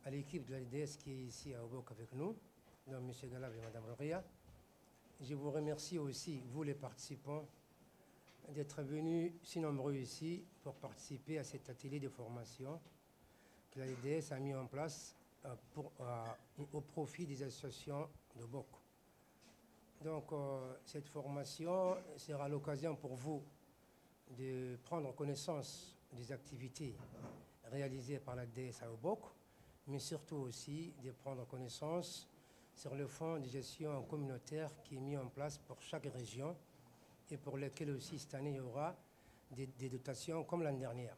À l'équipe de la LDS qui est ici à Obok avec nous, donc M. Galab et Mme Roria. Je vous remercie aussi, vous les participants, d'être venus si nombreux ici pour participer à cet atelier de formation que la LDS a mis en place au profit des associations de Obok. Donc cette formation sera l'occasion pour vous de prendre connaissance des activités réalisées par la LDS à Obok, mais surtout aussi de prendre connaissance sur le fonds de gestion communautaire qui est mis en place pour chaque région et pour lequel aussi cette année il y aura des dotations comme l'année dernière.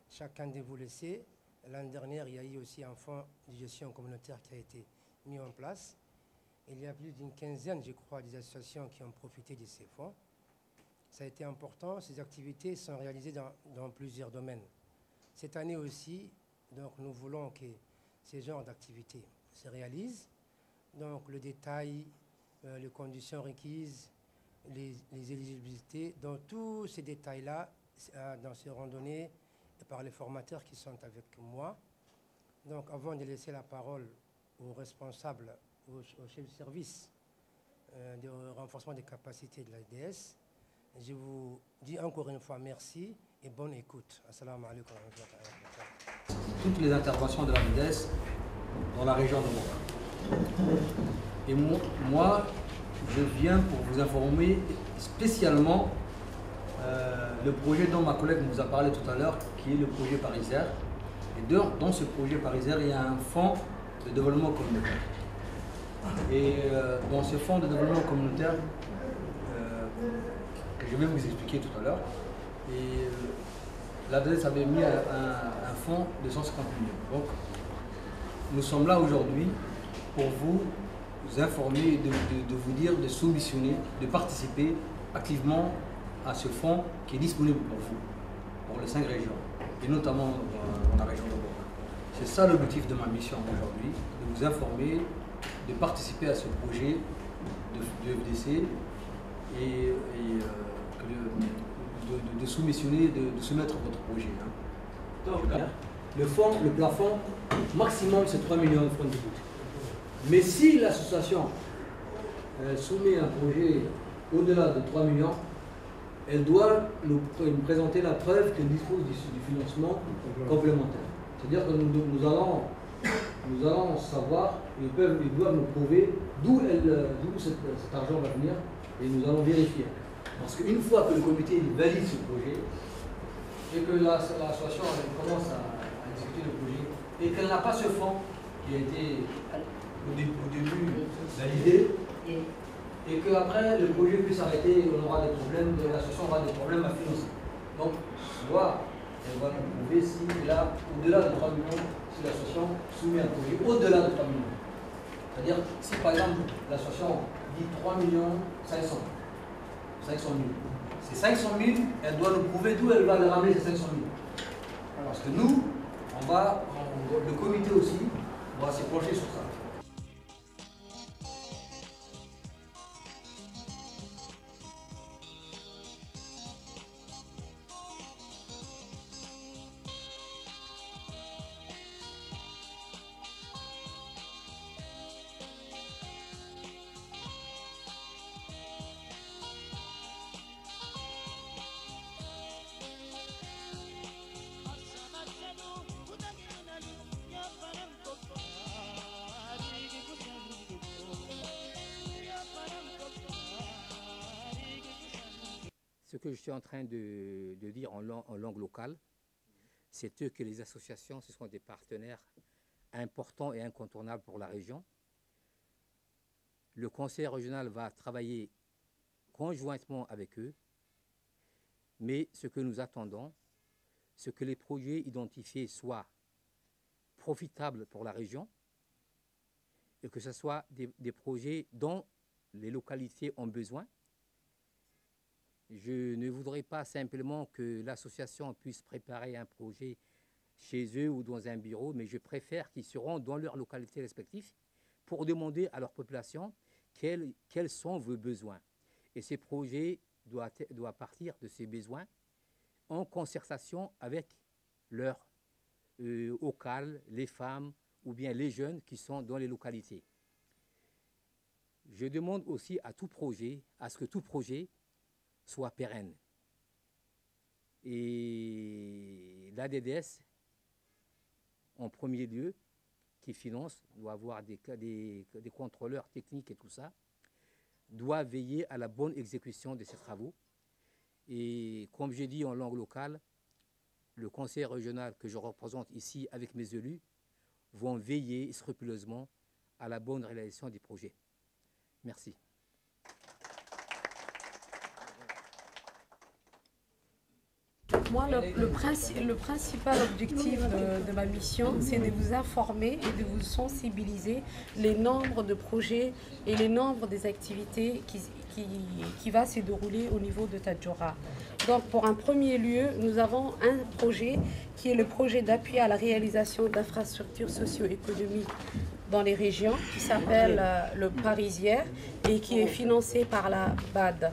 Chacun de vous le sait, l'année dernière il y a eu aussi un fonds de gestion communautaire qui a été mis en place. Il y a plus d'une quinzaine, je crois, des associations qui ont profité de ces fonds. Ça a été important, ces activités sont réalisées dans plusieurs domaines. Cette année aussi, donc, nous voulons que ces genres d'activités se réalisent. Donc le détail, les conditions requises, les éligibilités, donc tous ces détails-là seront donnés par les formateurs qui sont avec moi. Donc avant de laisser la parole aux responsables, aux chefs de service de renforcement des capacités de l'ADS, je vous dis encore une fois merci et bonne écoute. Assalamu alaikum. Toutes les interventions de l'ADS dans la région de Obok. Et moi, je viens pour vous informer spécialement le projet dont ma collègue nous a parlé tout à l'heure, qui est le projet Parisaire. Et dans ce projet Parisaire, il y a un fonds de développement communautaire. Et dans ce fonds de développement communautaire, que je vais vous expliquer tout à l'heure, l'ADS avait mis un fonds de 150 millions. Donc, nous sommes là aujourd'hui pour vous informer, de vous dire, de soumissionner, de participer activement à ce fonds qui est disponible pour vous, pour les 5 régions, et notamment dans la région de Obok. C'est ça l'objectif de ma mission aujourd'hui, de vous informer, de participer à ce projet de FDC et de soumissionner, de soumettre votre projet. Hein. Donc, le plafond maximum c'est 3 millions de francs de but. Mais si l'association soumet un projet au-delà de 3 millions, elle doit nous présenter la preuve qu'elle dispose du financement complémentaire. C'est-à-dire que nous allons savoir, ils doivent nous prouver d'où cet argent va venir et nous allons vérifier. Parce qu'une fois que le comité valide ce projet et que l'association commence à exécuter le projet et qu'elle n'a pas ce fonds qui a été au début validé et qu'après le projet puisse s'arrêter, on aura des problèmes, l'association aura des problèmes à financer. Donc, soit elle va nous prouver si là, au-delà de 3 millions, si l'association soumet un projet au-delà de 3 millions. C'est-à-dire, si par exemple l'association dit 3 millions 500 000. Ces 500 000, elle doit nous prouver d'où elle va les ramener ces 500 000. Parce que nous, le comité aussi, on va se pencher sur ça. Ce que je suis en train de dire en langue locale, c'est que les associations, ce sont des partenaires importants et incontournables pour la région. Le conseil régional va travailler conjointement avec eux, mais ce que nous attendons, c'est que les projets identifiés soient profitables pour la région et que ce soit des projets dont les localités ont besoin. Je ne voudrais pas simplement que l'association puisse préparer un projet chez eux ou dans un bureau, mais je préfère qu'ils seront dans leurs localités respectives pour demander à leur population quels sont vos besoins. Et ces projets doivent partir de ces besoins en concertation avec leurs locales, les femmes ou bien les jeunes qui sont dans les localités. Je demande aussi à ce que tout projet soit pérenne. Et l'ADDS, en premier lieu, qui finance, doit avoir des contrôleurs techniques et tout ça, doit veiller à la bonne exécution de ces travaux. Et comme j'ai dit en langue locale, le conseil régional que je représente ici avec mes élus vont veiller scrupuleusement à la bonne réalisation des projets. Merci. Moi, le principal objectif de ma mission, c'est de vous informer et de vous sensibiliser les nombres de projets et les nombres des activités qui va se dérouler au niveau de Tadjoura. Donc, pour un premier lieu, nous avons un projet qui est le projet d'appui à la réalisation d'infrastructures socio-économiques dans les régions, qui s'appelle le Parisière et qui est financé par la BAD.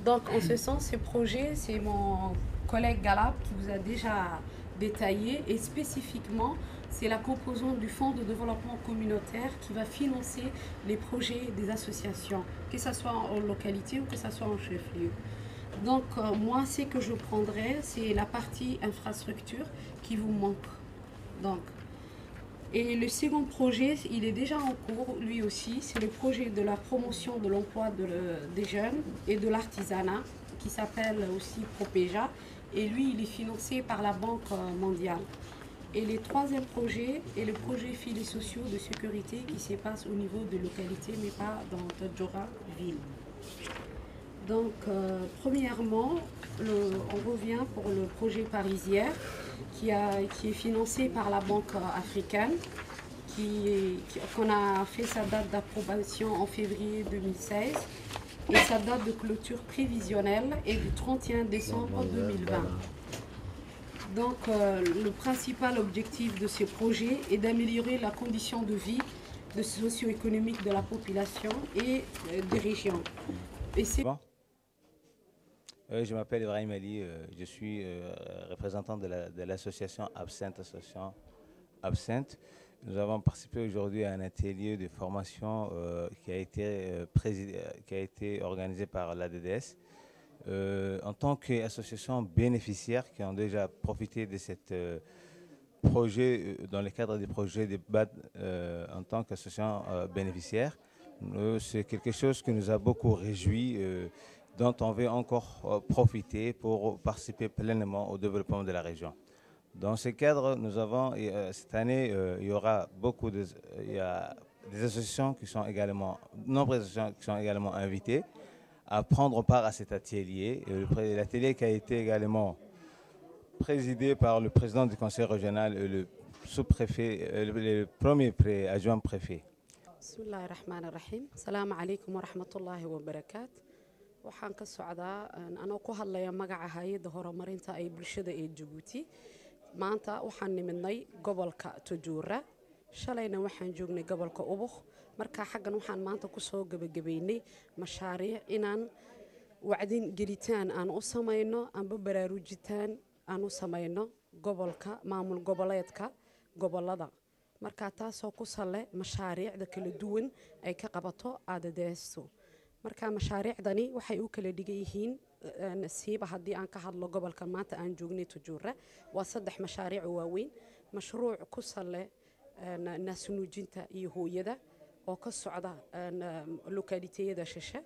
Donc, en ce sens, ce projet, c'est mon collègue Galab qui vous a déjà détaillé, et spécifiquement c'est la composante du fonds de développement communautaire qui va financer les projets des associations, que ce soit en localité ou que ce soit en chef-lieu. Donc moi, ce que je prendrai, c'est la partie infrastructure qui vous manque. Donc, et le second projet, il est déjà en cours, lui aussi, c'est le projet de la promotion de l'emploi des jeunes et de l'artisanat, qui s'appelle aussi Propéja, et lui, il est financé par la Banque mondiale. Et le troisième projet est le projet filets sociaux de sécurité qui se passe au niveau de localité, mais pas dans Tadjoura ville. Donc, premièrement, on revient pour le projet Parisière, qui est financé par la Banque africaine, qu'on a fait sa date d'approbation en février 2016. Et sa date de clôture prévisionnelle est du 31 décembre 2020. Donc, le principal objectif de ce projet est d'améliorer la condition de vie socio-économique de la population et des régions. Et bon. Je m'appelle Ibrahim Ali, je suis représentant de l'association Absinthe. Nous avons participé aujourd'hui à un atelier de formation qui a été organisé par l'ADDS. En tant qu'association bénéficiaire qui ont déjà profité de ce projet, dans le cadre des projets de BAD en tant qu'association bénéficiaire, c'est quelque chose qui nous a beaucoup réjoui, dont on veut encore profiter pour participer pleinement au développement de la région. Dans ce cadre, nous avons, cette année, il y aura il y a des associations qui sont également, nombreuses associations qui sont également invitées à prendre part à cet atelier. L'atelier qui a été également présidé par le président du conseil régional et le sous-préfet, le premier adjoint préfet. Bismillahirrahmanirrahim. Assalamu alaikum wa rahmatullahi wa barakatuh. Waxaan ka socdaa anoo ku hadlaya magaca hay'adda horumarinta ee bulshada ee Djibouti. Maanta waxaan nimidnay gobolka Tadjoura, shalayna waxaan joognay gobolka Ubukh. Marka xaggan waxaan maanta ku soo gabagabeynay mashaariic inaan wacdin gelitaan aan u samayno amba baraarujitaan aan u samayno gobolka maamul goboleedka gobolada. Marka taasoo ku sale mashaariicda kala duwan ay ka qabato ADDS. Marka mashaariicdani waxay u kala dhigan yihiin nasiiba haddii aan ka hadlo gobolka maanta aan joognay Tadjoura waa 3 mashaariic waaweyn. Mashruuc ku sale naasnuujinta iyo hooyada oo ka socda lokaliteyada shishe.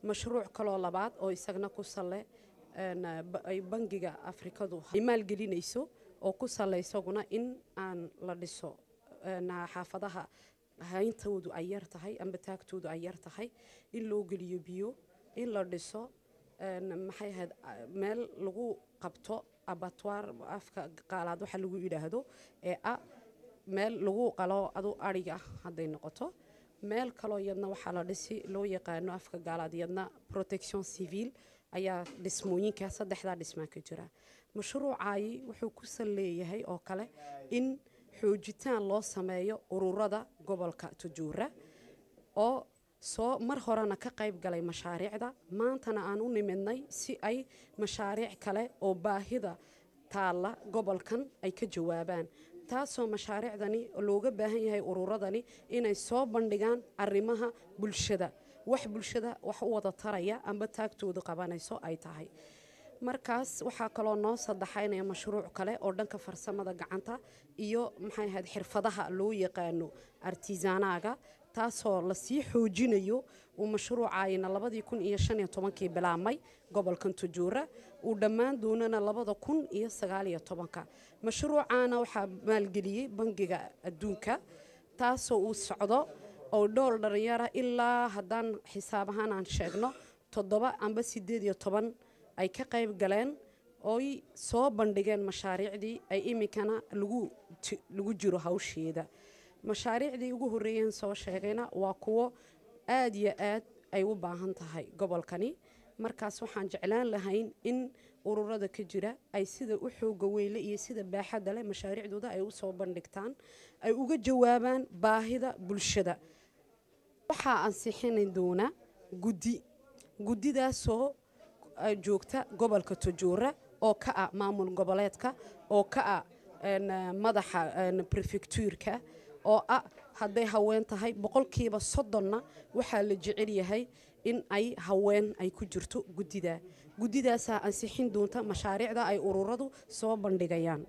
Mashruuc kaloo labaad oo isagna ku sale ay bangiga Afrikadu maalgelinayso oo ku sale isaguna in aan la dhiso xaafadaha hayntoodu ay yar tahay amba taagtoodu ay yar tahay in loo geliyo biyo in la dhiso maxay ahayd meel lagu qabto abattoir afka qaalaad waxa lagu yidhaahdo ee meel lagu qalo adu ariga hadday noqoto meel kaloo yadna waxaa la dhisi loo yaqaano afka gaalaad yadna protection civil ayaa dhismooyinka saddexdaa dhismaa ka jira mashruucaayi wuxuu ku saleeyahay oo kale in xoojitaan loo sameeyo ururada gobolka Tajoura oo soo mar horena ka qayb galay mashaariicda maantana aan u nimidnay si ay mashaariic kale oo baahida taala gobolkan ay ka jawaabaan taasoo mashaariicdani looga baahan yahay ururadani inay soo bandhigaan arrimaha bulshada wax bulshada wax u wada taraya amba taagtooda qabanayso ay tahay markaas waxaa kaloo noo saddexaynaya mashruuc kale oo dhanka farsamada gacanta iyo maxay ahayd xirfadaha loo yaqaano artisanaaga taasoo la sii xoojinayo uu mashruucaayna 2015 bilaabmay gobolkan Tajoura uu dhammaan doonana 2019 mashruucaana waxaa maalgeliyay bangiga adduunka taasoo uu socdo oo $1 ilaa haddaan xisaab ahaan aan sheegno 7 amba 18 ay ka qayb galeen ooy soo bandhigeen mashaariicdii ay imikana lagu jiro hawsheeda mashaariicdii ugu horeeyeen soo sheegayna waa kuwo aad iyo aad ay u baahan tahay gobolkani markaas waxaan jeclaan lahayn in ururada ka jira ay sida u xooga weyle iyo sida baaxadda leh mashaariicdooda ay u soo bandhigtaan ay uga jawaabaan baahida bulshada waxaa ansixin doona guddidaasoo joogta gobolka Tajoura oo ka ah maamul goboleedka oo ka ah madaxa prefectuurka oo hadday haween tahay 30% waxaa la jecel yahay in ay haween ay ku jirto guddidaas ansixin doonta mashaariicda ay ururadu soo bandhigayaan